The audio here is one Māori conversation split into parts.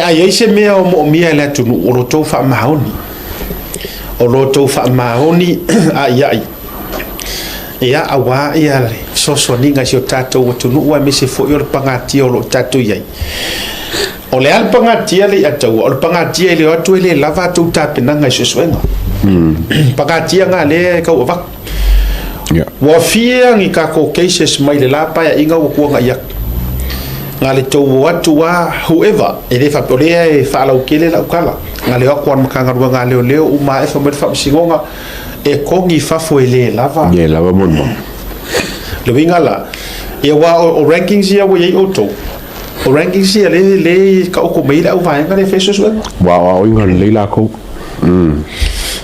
ai se mea o mia le tunu o lo tau fa mahoni o lo tau fa mahoni ia awa ia so ninga si o tatou o tunu ua me se fo i o le pagatia o lo tatou iai o le al pagatia le atau o le pagatia le atu le lava tou tapenaga i sosoega pagatia nga le kau avak wa fia ngi ka ko cases mai le lapa ya inga o kuanga ia nga le tau atu wa whoever ele fa polea e fa la ukele la ukala nga le akwa makanga ruanga nga leo uma e fa met fa singonga e kongi fa fo ele lava mon le winga la e wa o rankings ia wo ye auto o rankings ia le ka o ko mai la uva nga le feso so wa inga le la ko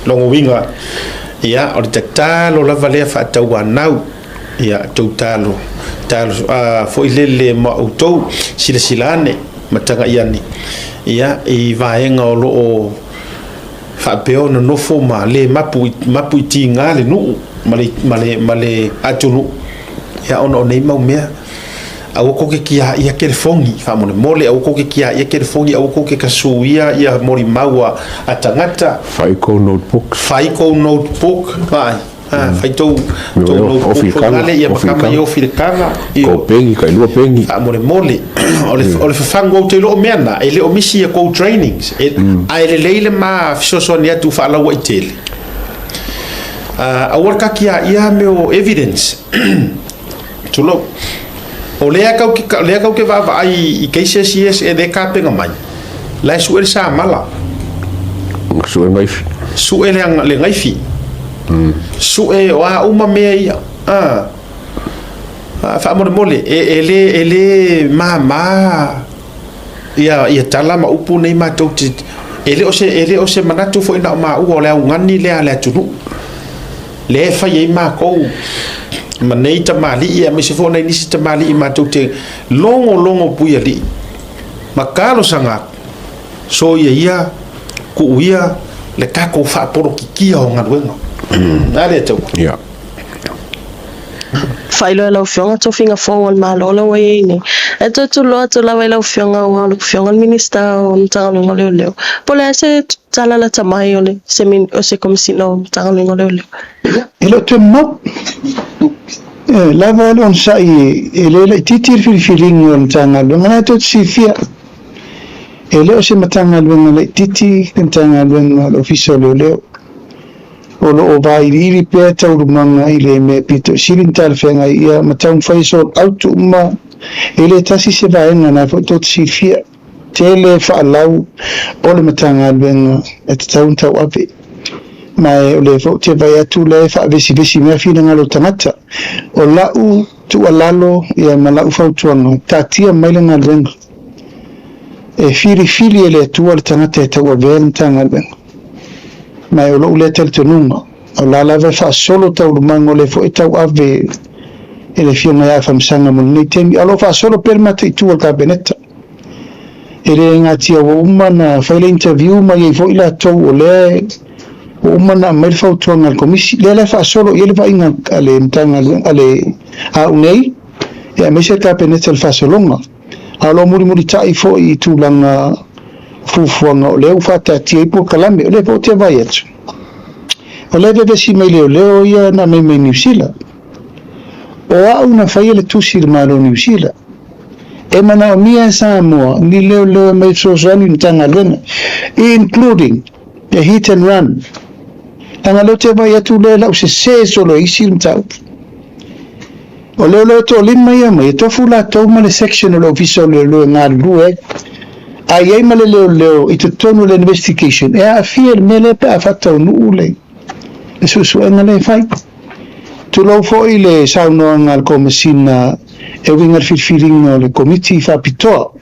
lo winga ia o te talo lava le fa tau anau ia talo fo ilele ma auto silane matanga iani ia I vaenga o lo fa peo no fo ma le mapu tinga le nu male atunu ia ono nei mau mea au ko ke kia ia ke fongi fa mole au ko ke kia ia ke fongi au ko ke kasuia ia mori maua atangata faiko notebook vai fai to notebook ia makama yo filkanga ko pengi kai lua pengi mole ole fango te lo mena ele o misi ko trainings ai le ma so nia tu fa la waitele awar ka kia ia me o evidence tulo o lea kau ke va ai I cases yes e de ka penga mai la suel sa mala suel mai suel le ngai fi suel wa uma me ia fa mole ele mama ia tala ma upu nei ma toti ele o se manatu fo ina ma u ole ngani le tunu le fa ye ma ko manei tamali ia me se fo nei nisi tamali ma tote longo puia li makalo sanga so ia ku ia le ka ko fa poro ki o ngaluenga ale to ia failo la fionga to finga fo ma lo we ni e to lo to la la fionga o fionga minister o tanga ngole leo pole se tala la tamai ole se min o se comme si no tanga ngole leo elo to mo la valon sai ele titir fil feeling on tanga ngana to si fia ele o se matanga ngale titi tanga ngale official leo o lo vai iri pe tau manga ile me pito sirin tal fenga ia matang faiso auto ma ile tasi se vai na foto si fia tele fa lau o le matanga ben et tau tau ape mai o le foto vai atu le fa vesi me fina ngalo tamata o la u tu alalo ia mala u foto no tatia mai le ngalen e fili ele tu al tamata tau ven tanga ben mai o lo le tel tununga o la lava fa solo tau mango le fo tau ave ele fiona ya fam sanga mo ni temi alo fa solo per mate tu al cabinetta ele ngati o umana fa le interview mai fo ila tau o le o umana mai fa tu ngal komisi le fa solo ele fa inga ale ntanga ale a unei ya me se cabinetta fa solo nga alo muri tai fo I tu langa fufuanga o leo fata tia ipo kalame o le po te vai atu o le vesi mai leo ia na mai New Zealand o au na fai le tusi malo New Zealand e mana o mia Samoa ni leo mai sosali ntanga lena including the hit and run tanga lo te vai atu le lau se solo isi mtau o leo to lima ia mai to fula to male section o official lo ngal lue ai male leo ito tono le investigation e a fiel mele pe a fatta un ule su ngale fai tu lo foi le sauno ngal komesina e wingar feeling no le committee fa pito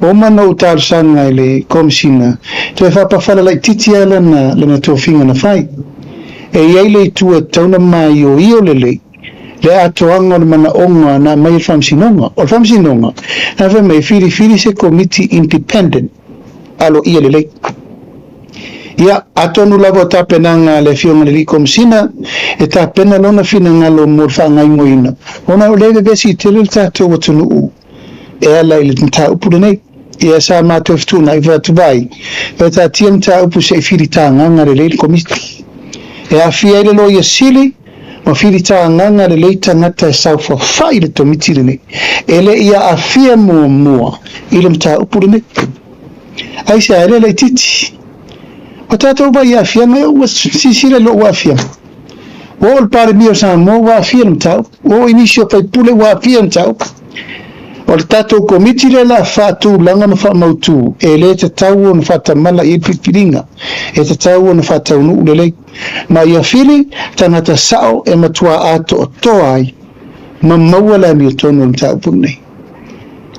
o mano tal sanga le komesina tu fa pa fala le titiala na to finga na fai e ai le tu tona mai o io le atoanga mana onga na mai famsinonga o famsinonga na fa mai fili se committee independent alo ia le ia atonu la vota penanga le fiona le komsina e ta pena lona fina ngalo morfa ngai moina ona le vesi tele ta to tunu e ala ile ta upule nei ia sa matofutuna i vatuvai e tatia mataupu se firitagaga lelei le komiti e afia i le lo ia sili ma firitagaga lelei tagata e saufafai le tomiti lenei e le ia afia muamua i le mataupu lenei ai se aele le titi o tatou vai afiaga e ua sisile lo ua afiaga o le palemia o Samoa ua afia le mataupu o inisi o faipule ua afia le mataupu o le tatou komiti le la faatulaga ma faamautu e lē tatau ona faatamala i le pipiliga e tatau ona faataunuu lelei ma ia fili tagata sa'o e matuā ato'atoa ai ma maua le amiotonu o le mataupu lenei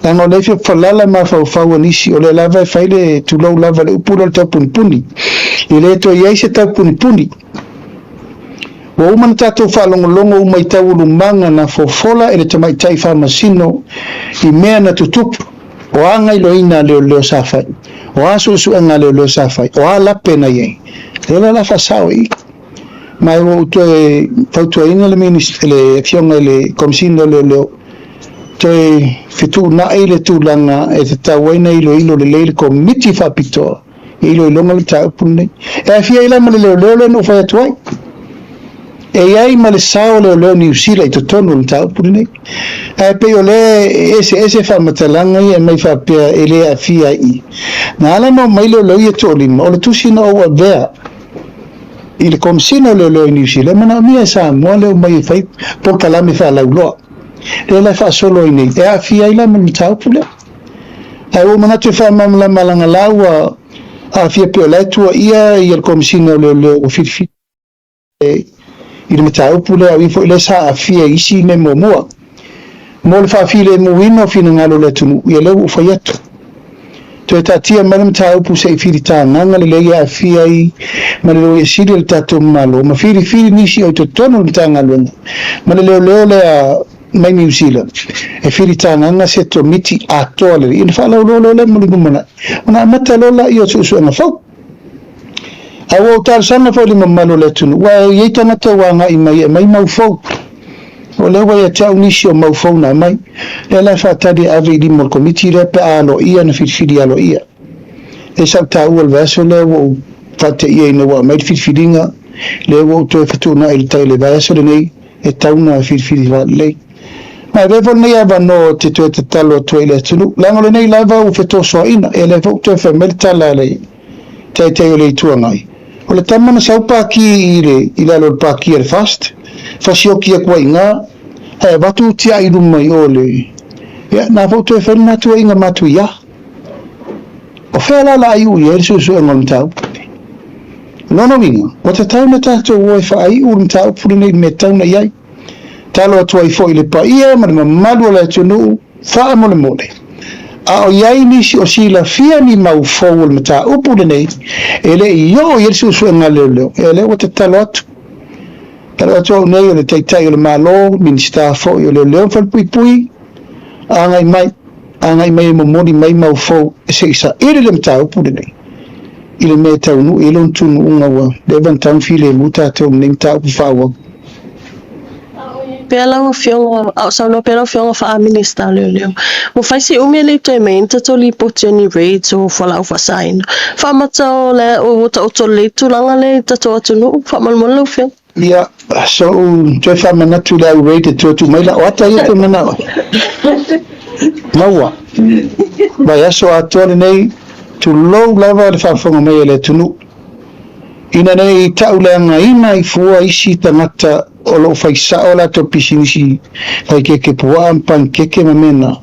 laga o lei feafalala ma faufau anisi o le lava e fai le tulou lava le upu le taupunipuni i lē toe ai se taupunipuni ua uma na tatou faalogologo uma i tauulumaga na fofola e le tamaita'i faamasino i mea na tutupu o aga iloina leoleo safai o a su'esu'ega leoleo safai o a lape nai ai lela la fasao i ma e ua toe fautuaina le fioga i le komisino leoleo toe fetu'una'i le tulaga e tatau ai na iloilo lelei le komiti faapitoa e iloiloga le mataupu lenei e afia i lama le leoleo le na ufai atu ai e ai ma le sao leo New Zealand i totonu le mataupu lenei e pei o le ese faamatalaga ia mai faapea e lē afia ai na ala no mai leo ia to'olima o le tusi na ou avea i le komisina leo i New Zealand manaʻamia e Samoa leo mai e fai po kalame faalauloa le lai faasolo ai nei e afia ai lama le mataupu lea ae ua manatu e faamamalama la ua afia pe o lai tuaʻia ia le komisina leo ua filifili i le mataupu le au i fo'i le sa afia isi me muamua mo le faafile muina o finagalo le atunuu ia leu ufai atu toe tatia ma le mataupu se'i filitagaga lelei ia afia ai ma le lo ia sili le tatou mamalo ma filifili nisi o i totonu le matagaluega ma le leoleo lea mai New Zealand e filitagaga se tomiti atoa lelei ina fa'alaulolo le mo ligumana'i ona amata lola i o su'usu'ega fau aua o talesaga foi le mamalo le atunu ua iai tagata uaga'i mai e mai maufou o le ua ia te aunisi o maufou na mai e lai faatali ave i lima o le komiti le pe alo'ia na filifili alo'ia e saʻutaua le vaeso lea ua faate'ia ina ua mai le filifiliga lea ua toe fetu'una'i le tai le vaeso lenei e tauna filifili fa'alelei ma le fo nei avano te toe tatalo atu ai le atunu laga lenei lava ua fetosoaʻina e le fo'u toe faimai le tala le taetai o le ituagai o le tama na sau paki i le alo le paki le fast fasioki a kuaiga e watu tia i luma i o le ia na fo toe whenna tua inga matu ia o whela la ai ui e le susu e ngol mtau nono winga o te tau na tatou ua e whaai uru mtau puri nei me tau na iai talo atua i fo i le pa ia ma le mamalu o le atunu wha mole mole a o iai nisi o sila fia ni mau fau le mata upu le nei e le i o i le susu e ngā leo leo e le o te talo atu talo atu au nei o le teitai o le malo minista fo i o leo leo whalpui pui a ngai mai momoni mai mau fau e se isa ere le mata upu le nei i le mea taunu i le untunu unga ua le vantaun file muta te o mnei mta upu whaua pela o fionga au sa no pela o fionga fa minister leo mo fai si umele to me to li poteni rate o fala fa sign fa mata le o to le tu langa le to no fa mal mo fio ya so to fa mana tu la rate to mai la wata ye to mana lawa ba ya so atole nei to low level fa fonga mai le tunu ina nei taulanga ina i fua isi tangata o lo fai sa o la to pisinisi fai ke pua pan ke mamena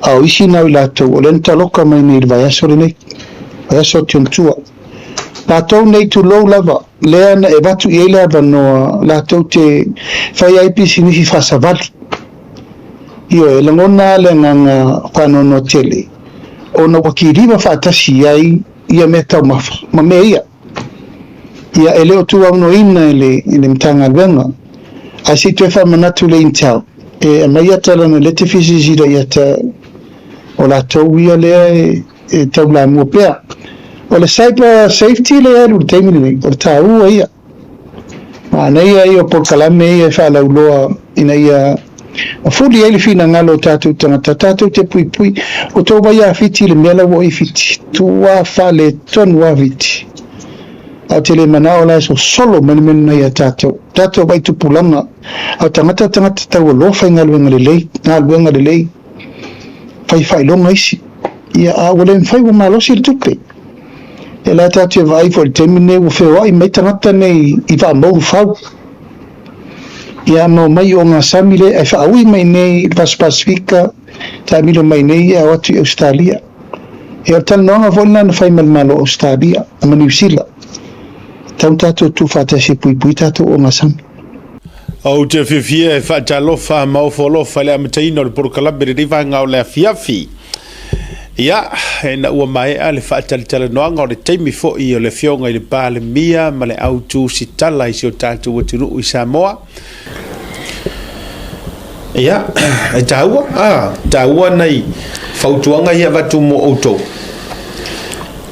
au isi na la to o lenta loka mai nei vai aso nei vai aso tua patou nei to low level le na e batu i le vano la to te fai ai pisinisi fa savali io e langona le nganga kwano no tele ona wakiriva fa tasi ai ia meta ma meia ia ele o tua no ina ele mtanga venga asi te fa manatu le intel e mai atala no le te fisi zira ia ta o la tauia le e taula mo pea o le cyber safety le alu te mini o tau ia ma nei ai o por kalame ia fa la uloa ina ia fuli ai le fina ngalo tatu tangata tatu te pui o tō wai a fiti le mea lawa i fiti tua whale tonu a fiti au te le manao la so solo mene nei a tātou wai tupulanga au tangata tau alofa i ngaluenga le lei whai longa isi ia a wale mwhai wa malosi le tupe e la tātou e vai for temine wa whewai mai tangata nei i wha mau whau ia mau mai o ngā samile e whaaui mai nei Pas Pasifika ta milo mai nei a watu i Australia e o tala noanga volina na whai malmalo Australia a New Zealand tau tātou tu whātasi pui tātou o ngā sami au te whiwhia e whaatalofa maufolofa le amataino le porokalabe le riva ngau le afiafi ia e na ua mai a le whaatalitala noanga o le teimi fo i o le fionga i le pāle mia ma le autu si tala i si o tātou watunu i Samoa ia e tāua nei whautuanga ia watu mo auto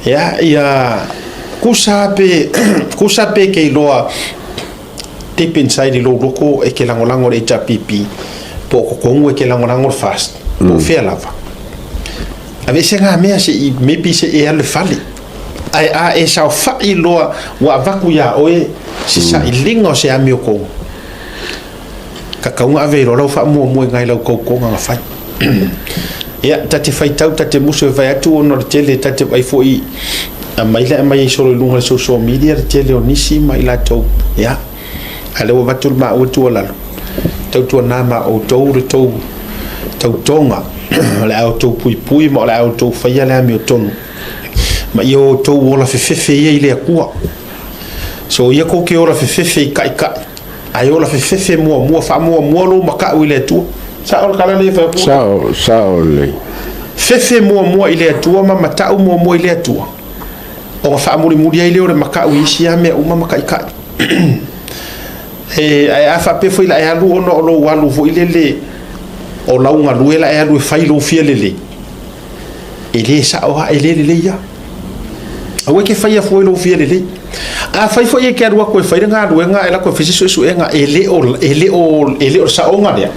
ia kusape ke iloa tip inside i lo loko e ke langolango le HRPP po kokongu e ke langolango fast po fea lava ave se ngā mea se i maybe se e ale fali a e sao whai loa wa vaku ya oe se sa i linga o se ami o kongu ka kaunga ave i rorau wha mua ngai lau koukonga ngā whai ia tate whai tau tate muso e vai atu ono le tele tate vai fo i a maila e mai solo lunga le social media le tele o nisi mai la tau ia a lewa vatul ma o tua lalo tau tua nā ma o tau le tau tonga le au tau pui ma le au tau whaia le ami o tonu ma i o tau ola whewhewhe ia i le akua so ia ko ke ola whewhewhe i kai ai ola whewhewhe mua wha mua lo maka ui le atua sa ola kala le whewhewhe sa ole whewhe mua i le atua ma matau mua i le atua o nga wha muri ai le o le maka ui isi a mea uma maka i kai e a wha pefo i la e alu ono o lo walu vo i le o launga luela e alu e whai lo fia lele e le sa oha e le ia a weke whai a fwoi lo fia lele a whai fwoi e ke arua koe whai ngā ruenga e la koe whisi su e ngā e le o sa o ngā rea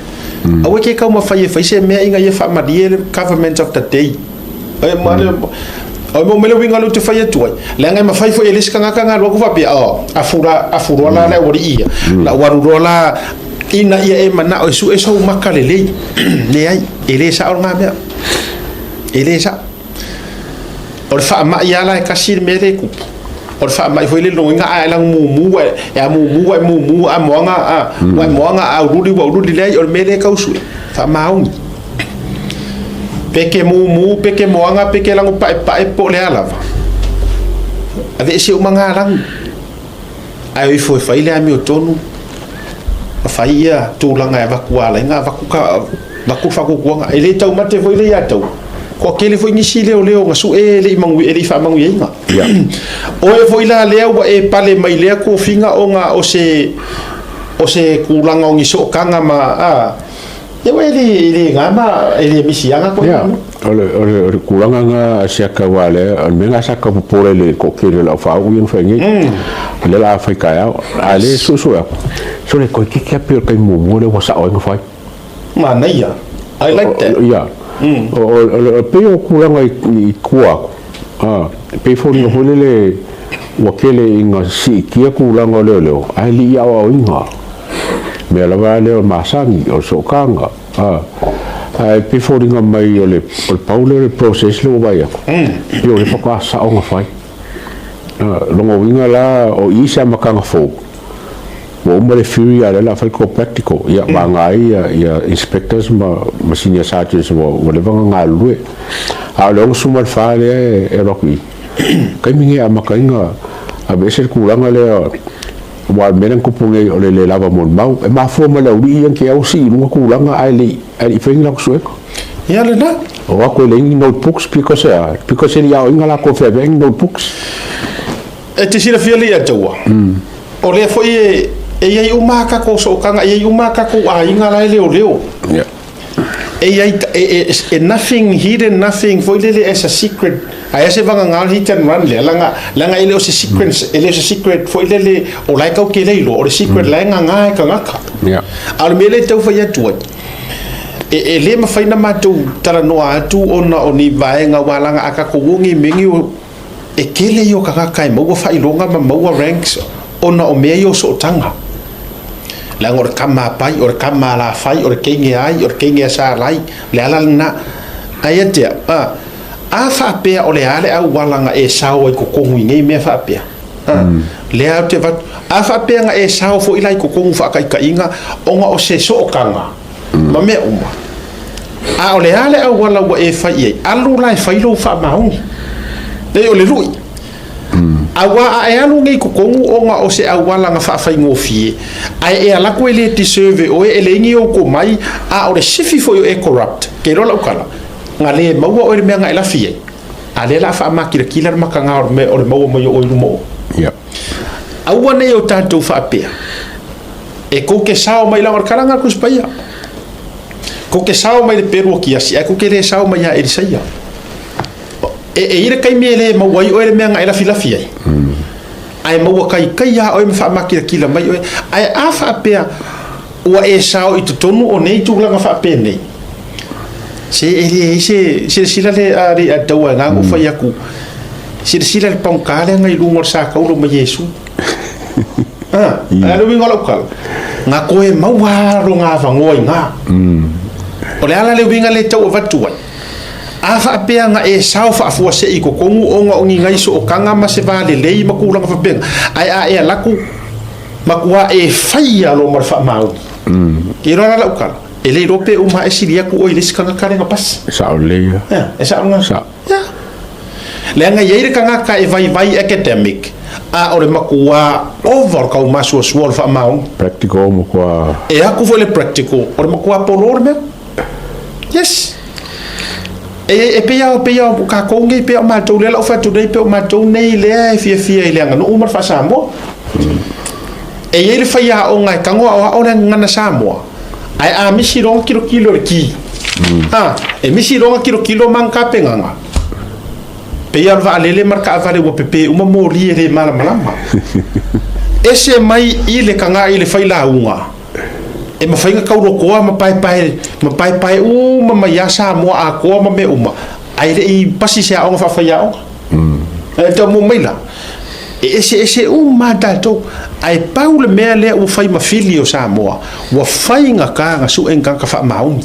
a weke kau ma whai e whai se mea inga ia wha marie government of the day e mare o mo mele winga lu te whai atuai le ngai ma whai fwoi e le ska ngā rua kuwa pia a fura la le ori ia la waruro la ina ia e mana o su eso maka le ai ele sa o ngā mea ele sa o le wha ma ia la e kasi me re kupu o le wha ma i fwoi le loinga a elang mumu a moanga a uruli le ai o le mele kausue wha maungi peke mumu peke moanga peke langu pae po le alava ave ese umanga langu ai o i fwoi whai le ami o tonu whai ia tūlanga e waku ala inga waku whakukuanga e le tau mate foi le ia tau ko kele foi nisi leo nga su e le imangu e le whamangu e inga o e foi la leo wa e pale mai lea ko finga o nga o se kulanga o ngiso kanga ma e wa ele ngama ele misianga ko ole kulanga nga siaka wale menga saka popore le ko kele la fa u yin fengi le la fa ka ale su so le ko ki pe kai mo le wa sa o ngfai ma na ia I like that o pe o kulanga i kua pe fo ni hole le wa kele inga si ki kulanga le ai li ya o inga me la va le masangi o so kanga ai pe fo ringa mai o le paulo le process le vai yo le foka sa o ngfai longo winga la o isa makanga fo o mole fury ala la falco practical ya bangai ya inspectors ma senior sergeants o le vanga lue a long sumal fale e roki kai mingi amakainga a veces kulanga le wa menen kupunge o le lava mon mau e ma fo mala uri yang ke au si no kulanga ai fengi la sueko ya le na o ko le notebooks because ya ingala ko fe veng notebooks e te sira fiali ya tawa o le foi e ia umaka ko so kanga ia umaka ko a inga lai leo e nothing hidden nothing foi lele as a secret ai se vanga ngal hit and run le langa ile o se secret foi lele o lai ka ke le o secret langa ngai ka ngaka al mele tau fa ya tu e le mafaina matou talanoa atu ona o ni vaenga walanga aka ko wongi mingi o e kele yo kaka kai maua failonga ma maua ranks ona o mea yo so tanga la ngor kama pai or kama la fai or kenge ai or kenge sa lai le ala na ayatia a fa pe o le ale au walanga e sao ko kongu ngai me fa pe le au te vat a fa pe nga e sao fo ilai ko kongu fa kai kainga onga o se so kanga ma me uma a o le ale au wala wa e fa ye alu lai fa ilo fa maung le o le lui awa a alu ngai ko kongu onga o se awala nga fa ngofie ai e ala ko ele ti serve o ele ngi o ko mai a o le sifi fo yo e corrupt ke ro la kala ngale maua o le menga ela fie ale la fa makira kila makanga o me o le maua mo yo o mo ya awa ne o tanto fa pe e ko ke sao mai la markanga ku spaya ko ke sao mai le peru ki asi ko ke le sao mai ya e sai e ira kai mele ma wai o le menga ela filafia ai ma kai kai ya o me fa makira kila mai ai a fa pe o e sao i tonu o nei tu la fa pe nei se ele se sila le ari atawa nga ko fa yaku se sila le pankale ngai lungo sa ka ulo ma yesu alo wingo lokal nga ko e mawa ro nga fa ngoi nga o le ala le winga le tau vatua afa pea nga e sao fa fu se i ko kongu onga ongi ngai so kanga ma se vale lei makula fa ben ai a e laku makua e faia lo mar fa mau ki ro la lokal ele rope uma e siria ku o ile skanga kare nga pas sa le ya e sa nga sa ya le nga yeire kanga ka e vai academic a ore makua over ka uma so fa mau practical mo kwa e aku vole practical ore makua polor me yes e pea ka kongi pea ma tau le la fa tu dei pea ma tau nei le fia ile nga no umar fa samo e ele fa ya o ngai kango o le ngana samo ai a misi ronga kilo ki e misi ronga kilo manka penganga pea va lele marka vale wo pepe uma mori ele malama ese mai ile kanga ile fa ila unga e ma fainga kauro koa ma pai ma yasa mo a koa ma me uma ai le pasi se a fa ya o e to mo mela ese uma dato ai paule me le o fai ma filio sa mo wa fainga ka su en ka fa maung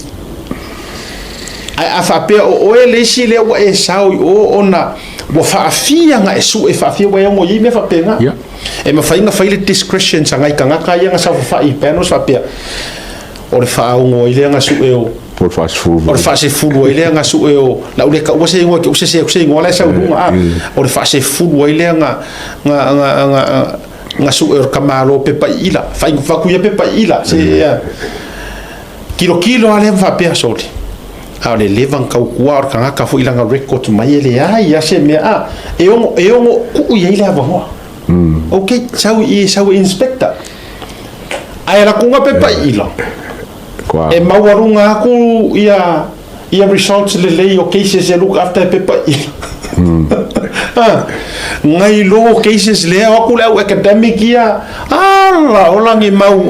ai a fa pe o ele si le o e sa o ona wa fa fia nga e su e fa fia wa mo yi me fa penga e ma fainga faile discretion sa ngai kanga ka yang sa fa I penos fa pe o le fa ngo ile nga su e o por fast food o le fa se food o ile nga su e o la o le ka o se ngo ke o se ngo la sa o o le fa se food o ile nga su e ka malo pe pa ila fa ku ya pe pa ila se kilo ale fa pe soli a le levan ka ku ar kanga ka fo ila nga record mai ele ai ya se me e o ku ya ile ava ho okay sau inspector ai la kunga pe pa ila kwa e mawarunga ku ia results le o cases e look after pe pa ila ngai lo cases le o ku le academic ia ala olangi mau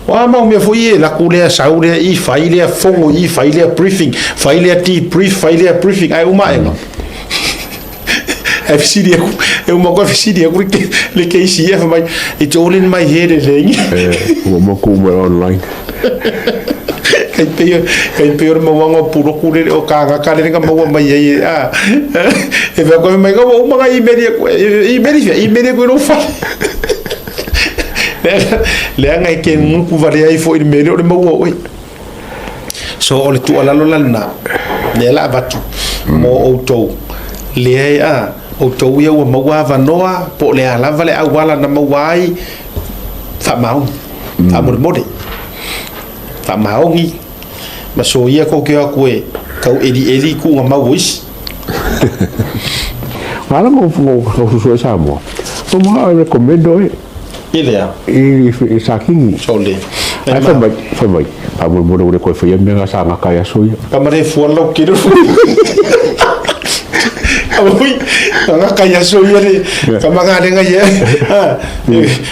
wa mau me foi la ku le sau le I faile fongo I faile briefing faile debrief faile briefing ai uma enga FCD eu mo ko FCD ku le KCF mai it's all in my head thing o mo ku online kai peor mo wanga puro kure o ka le nga mo mai e ve ko mai ko o mga email ko no fa le nga ke ku vale ai fo email o mo o so o le tu ala lo lana le la batu mo o to le o to ia o maua vanoa po le ala vale awala na mawai fa mau fa mode fa maongi ma so ia ko ke ko e kau eli ku nga mawis ala mo so sa mo o mo recomendo ile ya e sakingi so le ai fa mai pa mo le ko fa ia me nga sa nga kaya so ia kamare fu lo kiro Oi, nga kaya so yale kamanga denga ye.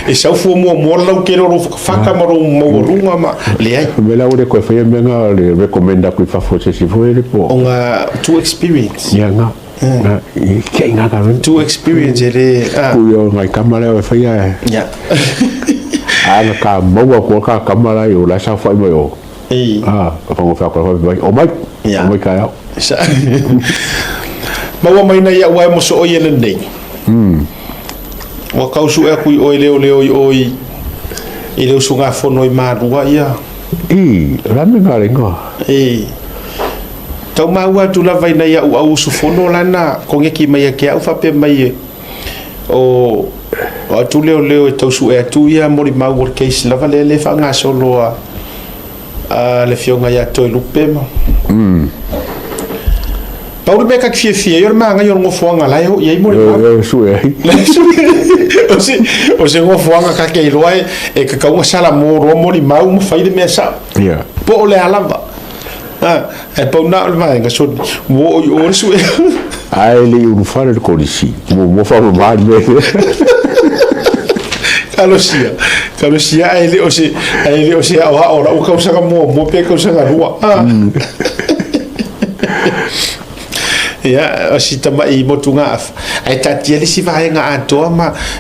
E sa fu mo lau ke ro faka maro mo runga ma le ai. Mela ore ko fa menga le recommenda ku fa fo se si fo ele po. Onga to experience. Ya nga. Ke nga ka To experience ele ku yo ngai kamala fa ya. Ya. Ana ka mo ko ka kamala yo la sa fa mo yo. Fa mo fa ko o mai. O mai ka ya. Maua mai na ia wai mo so oi ele nei. Wa kausu e kui oi leo oi. I leo sunga fono i marua ia. La me ngarenga. Tau maua tu la vai na ia u au su fono lana ko ngeki mai ke au fa pe mai o tu leo e tau su e tu ia mori mau work case la vale le fa nga solo a le fionga ia to lupe ma. Paul beka fie yor manga yor ngo fuanga la yo ye mo su e o se ngo fuanga ka ke loai e ka ka sala mo ro mo ni mau mo fai de mesa po le alamba e po na ma nga so wo o su ai le un fare ko disi mo fa mo ma me Kalosia ai le o se a ora o ka usa mo pe ka usa rua ya si tama I motunga ai tati ele si vai nga atoa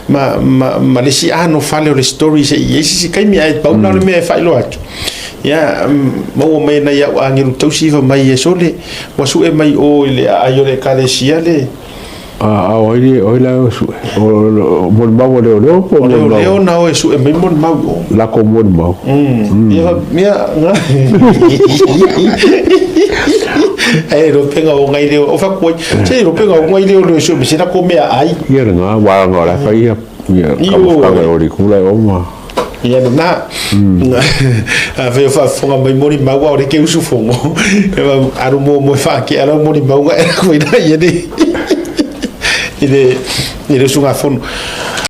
ma le si ano fale le story se yesi kai mi ai pau na me fai lo atu ya mo me na ya angiru tau si va mai sole wasu e mai o le ayo le kale si ale oila su mon mau leo po leo na o su e mai mon mau la ko mon mau ya mia nga ro penga o ngai leo o fa ko se ro penga o ngai leo le su se na ko me ai ia nga wa nga la fa ia ka ka ori kula o ma ia na ave fa fonga mai mori mau o ke usu fongo aru mo fa ke aru mori mau ga ko ina ia de ile sunga fono